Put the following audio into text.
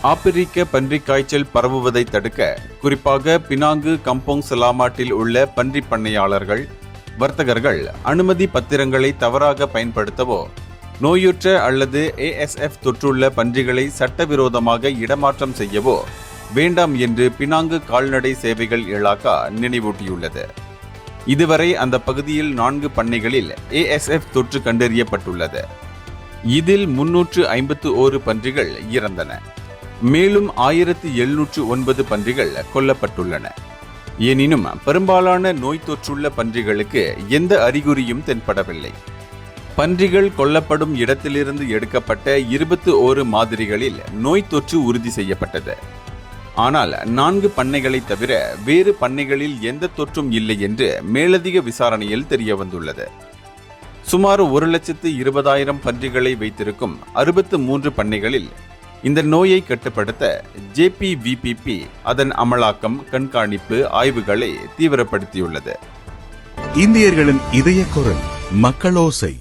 ஆப்பிரிக்க பன்றிக் காய்ச்சல் பரவுவதை தடுக்க குறிப்பாக பினாங்கு கம்போங் சலாமாட்டில் உள்ள பன்றி பண்ணையாளர்கள் வர்த்தகர்கள் அனுமதி பத்திரங்களை தவறாக பயன்படுத்தவோ நோயுற்ற அல்லது ASF தொற்றுள்ள பன்றிகளை சட்டவிரோதமாக இடமாற்றம் செய்யவோ வேண்டாம் என்று பினாங்கு கால்நடை சேவைகள் இலாகா நினைவூட்டியுள்ளது. இதுவரை அந்த பகுதியில் 4 பண்ணைகளில் ASF தொற்று கண்டறியப்பட்டுள்ளது. இதில் 351 பன்றிகள் இறந்தன. மேலும் 1709 பன்றிகள் கொல்லப்பட்டுள்ளன. எனினும் பெரும்பாலான நோய் தொற்றுள்ள பன்றிகளுக்கு எந்த அறிகுறியும் தென்படவில்லை. பன்றிகள் கொல்லப்படும் இடத்திலிருந்து எடுக்கப்பட்ட 21 மாதிரிகளில் நோய் தொற்று உறுதி செய்யப்பட்டது. ஆனால் 4 பண்ணைகளை தவிர வேறு பண்ணைகளில் எந்த தொற்றும் இல்லை என்று மேலதிக விசாரணையில் தெரியவந்துள்ளது. சுமார் 1,20,000 பன்றிகளை வைத்திருக்கும் 63 பண்ணைகளில் இந்த நோயை கட்டுப்படுத்த JPVPP அதன் அமலாக்கம், கண்காணிப்பு, ஆய்வுகளை தீவிரப்படுத்தியுள்ளது. இந்தியர்களின் இதய குரல் மக்களோசை.